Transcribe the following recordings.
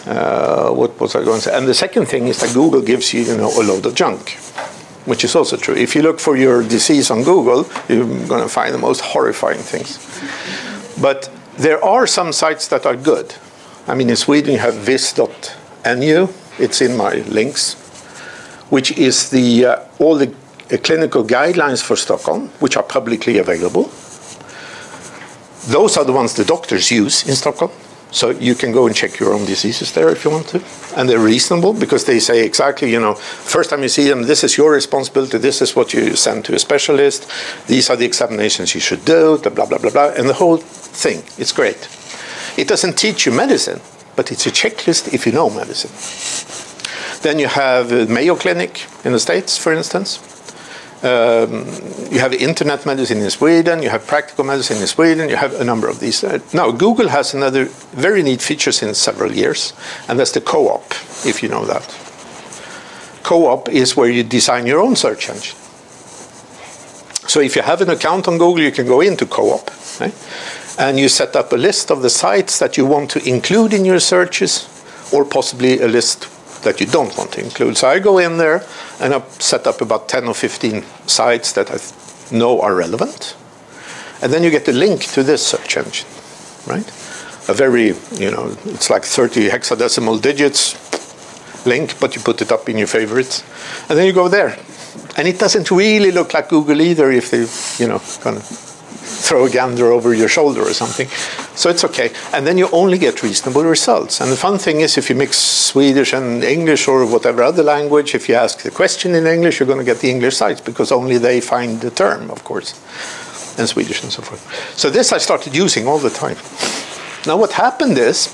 What was I going to say? And the second thing is that Google gives you, a load of junk, which is also true. If you look for your disease on Google, you're going to find the most horrifying things. But there are some sites that are good. I mean, in Sweden, you have vis.nu. It's in my links, which is all the clinical guidelines for Stockholm, which are publicly available. Those are the ones the doctors use in Stockholm. So you can go and check your own diseases there if you want to. And they're reasonable because they say exactly, first time you see them, this is your responsibility, this is what you send to a specialist, these are the examinations you should do, blah, blah, blah, blah, and the whole thing. It's great. It doesn't teach you medicine, but it's a checklist if you know medicine. Then you have Mayo Clinic in the States, for instance. You have internet medicine in Sweden, you have practical medicine in Sweden, you have a number of these. Now, Google has another very neat feature since several years, and that's the co-op, if you know that. Co-op is where you design your own search engine. So if you have an account on Google, you can go into co-op, right? And you set up a list of the sites that you want to include in your searches, or possibly a list that you don't want to include. So I go in there and I set up about 10 or 15 sites that I know are relevant. And then you get the link to this search engine, right? A very, it's like 30 hexadecimal digits link, but you put it up in your favorites. And then you go there. And it doesn't really look like Google either if they, kind of throw a gander over your shoulder or something. So it's okay. And then you only get reasonable results. And the fun thing is if you mix Swedish and English or whatever other language, if you ask the question in English, you're going to get the English sites because only they find the term, of course, and Swedish and so forth. So this I started using all the time. Now what happened is,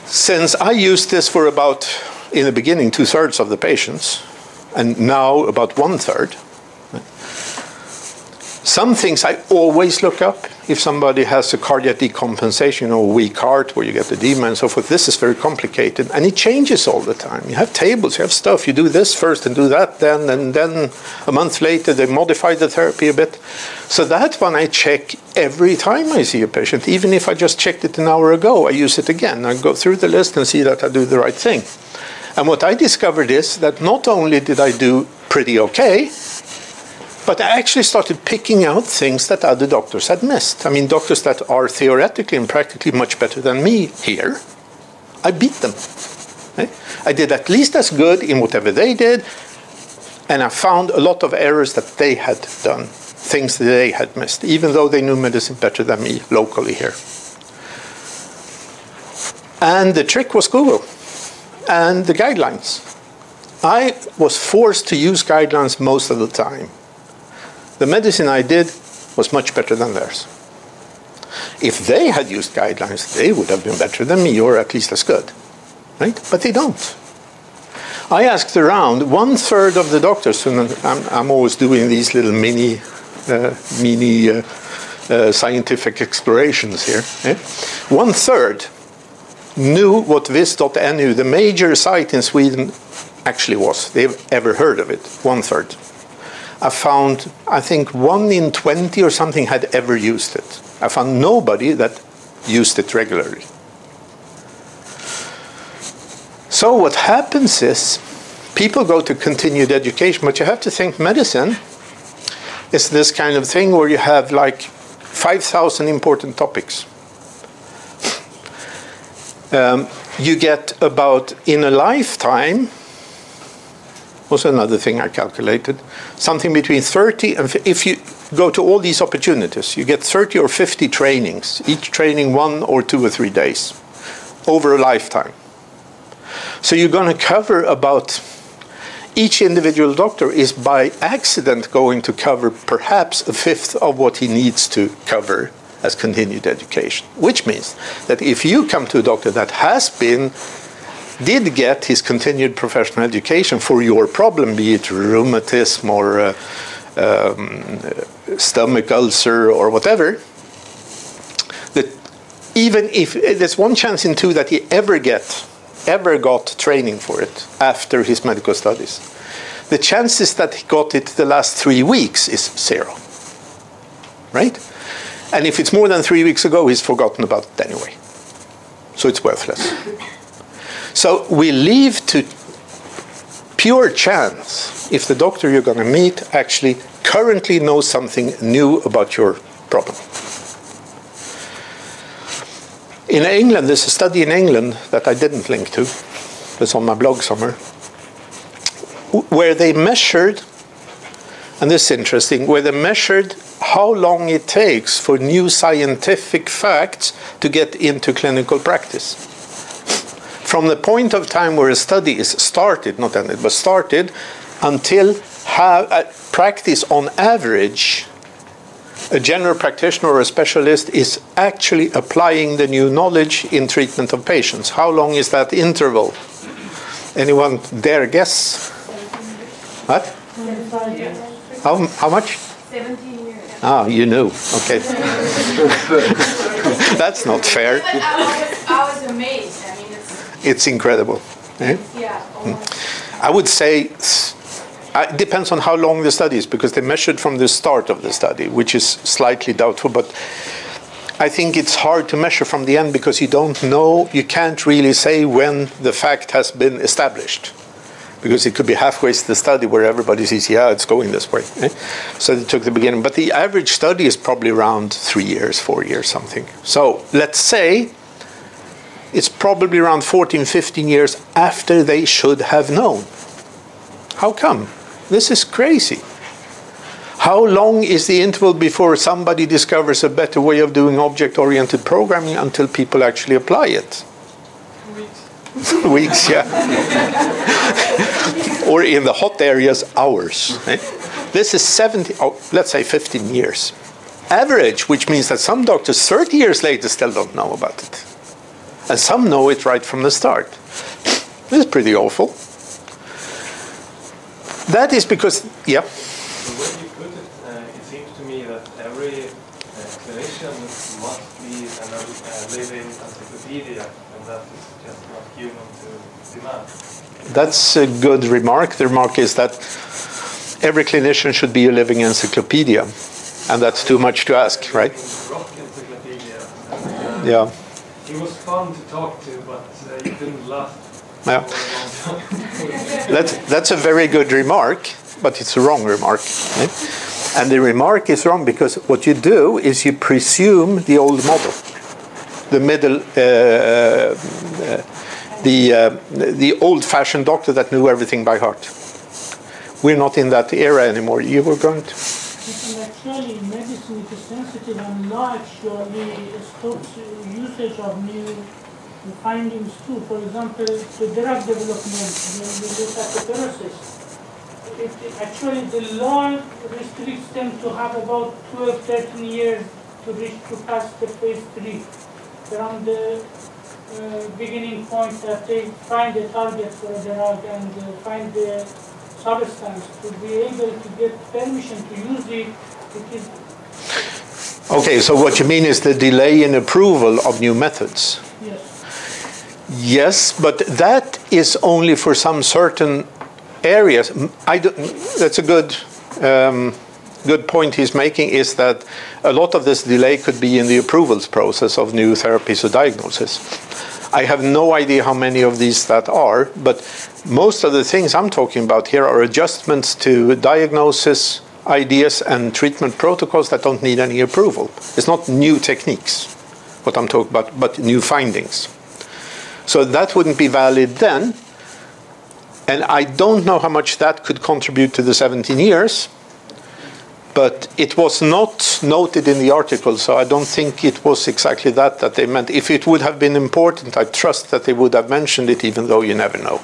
since I used this for about, in the beginning, 2/3 of the patients, and now about 1/3, some things I always look up. If somebody has a cardiac decompensation or weak heart where you get edema and so forth, this is very complicated. And it changes all the time. You have tables, you have stuff. You do this first and do that then. And then a month later, they modify the therapy a bit. So that one I check every time I see a patient. Even if I just checked it an hour ago, I use it again. I go through the list and see that I do the right thing. And what I discovered is that not only did I do pretty okay, but I actually started picking out things that other doctors had missed. I mean, doctors that are theoretically and practically much better than me here, I beat them. Okay? I did at least as good in whatever they did, and I found a lot of errors that they had done, things that they had missed, even though they knew medicine better than me locally here. And the trick was Google and the guidelines. I was forced to use guidelines most of the time. The medicine I did was much better than theirs. If they had used guidelines, they would have been better than me, or at least as good, right? But they don't. I asked around, 1/3 of the doctors, and I'm always doing these little mini scientific explorations here. 1/3 knew what vis.nu, the major site in Sweden, actually was. They've ever heard of it, 1/3. I found, I think 1 in 20 or something had ever used it. I found nobody that used it regularly. So what happens is, people go to continued education, but you have to think medicine is this kind of thing where you have like 5,000 important topics. You get about, in a lifetime, was another thing I calculated, something between 30 and, if you go to all these opportunities, you get 30 or 50 trainings, each training 1 or 2 or 3 days, over a lifetime. So you're going to cover about, each individual doctor is by accident going to cover perhaps 1/5 of what he needs to cover as continued education, which means that if you come to a doctor that did get his continued professional education for your problem, be it rheumatism or stomach ulcer or whatever, that even if there's 1 chance in 2 that he ever got training for it after his medical studies, the chances that he got it the last 3 weeks is 0, right? And if it's more than 3 weeks ago, he's forgotten about it anyway. So it's worthless. So we leave to pure chance if the doctor you're going to meet actually currently knows something new about your problem. In England, there's a study in England that I didn't link to, it's on my blog somewhere, where they measured, and this is interesting, where they measured how long it takes for new scientific facts to get into clinical practice. From the point of time where a study is started, not ended, but started, until practice on average, a general practitioner or a specialist is actually applying the new knowledge in treatment of patients. How long is that interval? Anyone dare guess? What? 17 years. How much? 17 years. Ah, you knew. Okay. That's not fair. But I was amazed. I mean, it's incredible. Eh? Yeah. I would say it depends on how long the study is, because they measured from the start of the study, which is slightly doubtful. But I think it's hard to measure from the end because you don't know, you can't really say when the fact has been established. Because it could be halfway through the study where everybody sees, yeah, it's going this way. Eh? So they took the beginning. But the average study is probably around 3 years, 4 years, something. So let's say it's probably around 14, 15 years after they should have known. How come? This is crazy. How long is the interval before somebody discovers a better way of doing object-oriented programming until people actually apply it? Weeks. Weeks, yeah. Or in the hot areas, hours. Eh? This is let's say 15 years. Average, which means that some doctors 30 years later still don't know about it. And some know it right from the start. This is pretty awful. That is because, yeah. The way you put it, it seems to me that every clinician must be a living encyclopedia, and that is just not human to demand. That's a good remark. The remark is that every clinician should be a living encyclopedia, and that's too much to ask, right? Rock encyclopedia. Yeah. He was fun to talk to, but he didn't last. Yeah. That's a very good remark, but it's a wrong remark. Eh? And the remark is wrong because what you do is you presume the old model, the middle, the old-fashioned doctor that knew everything by heart. We're not in that era anymore. You were going to. Actually, medicine is sensitive and actually stops usage of new findings too. For example, the drug development, when we look at the process, actually the law restricts them to have about 12, 13 years to pass the phase 3 from the beginning point that they find the target for a drug and find the substance to be able to get permission to use it. Okay, so what you mean is the delay in approval of new methods. Yes. Yes, but that is only for some certain areas. That's a good point he's making, is that a lot of this delay could be in the approvals process of new therapies or diagnosis. I have no idea how many of these that are, but most of the things I'm talking about here are adjustments to diagnosis, ideas, and treatment protocols that don't need any approval. It's not new techniques, what I'm talking about, but new findings. So that wouldn't be valid then. And I don't know how much that could contribute to the 17 years, but it was not noted in the article, so I don't think it was exactly that they meant. If it would have been important, I trust that they would have mentioned it, even though you never know.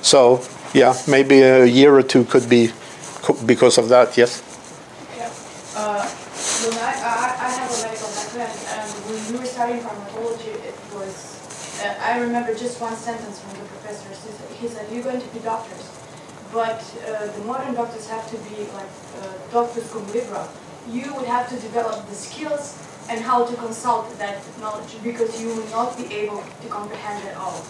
So, yeah, maybe a year or two could be because of that, yes? Yeah. When I have a medical background, and when we were studying pharmacology, it was, I remember just one sentence from the professor. He said, you're going to be doctors, but the modern doctors have to be like doctors cum libra. You would have to develop the skills and how to consult that knowledge, because you will not be able to comprehend it all.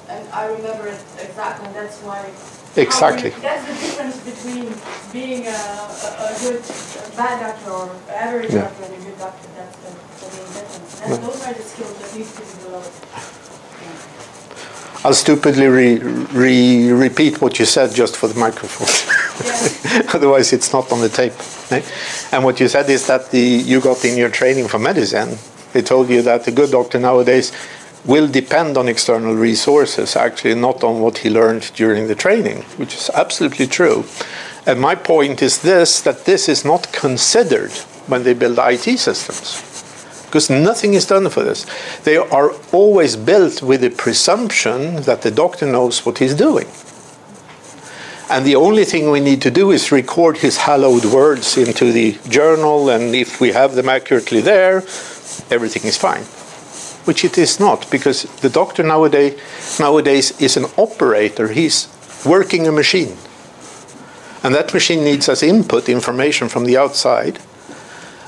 And I remember it exactly, and that's why... Exactly. That's the difference between being a good, bad doctor or average doctor and a good doctor. That's the main difference. And those are the skills that need to be developed. I'll stupidly repeat what you said just for the microphone. Yeah. Otherwise, it's not on the tape. Eh? And what you said is that you got in your training for medicine, they told you that a good doctor nowadays will depend on external resources, actually not on what he learned during the training, which is absolutely true. And my point is this, that this is not considered when they build IT systems, because nothing is done for this. They are always built with the presumption that the doctor knows what he's doing. And the only thing we need to do is record his hallowed words into the journal, and if we have them accurately there, everything is fine. Which it is not, because the doctor nowadays is an operator. He's working a machine. And that machine needs as input information from the outside.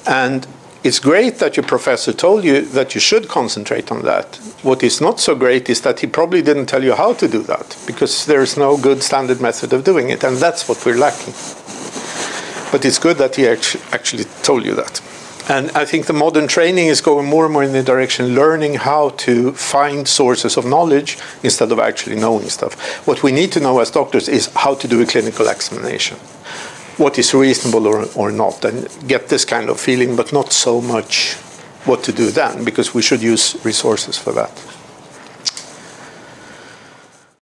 And it's great that your professor told you that you should concentrate on that. What is not so great is that he probably didn't tell you how to do that, because there's no good standard method of doing it, and that's what we're lacking. But it's good that he actually told you that. And I think the modern training is going more and more in the direction learning how to find sources of knowledge instead of actually knowing stuff. What we need to know as doctors is how to do a clinical examination. What is reasonable or not, and get this kind of feeling, but not so much what to do then, because we should use resources for that.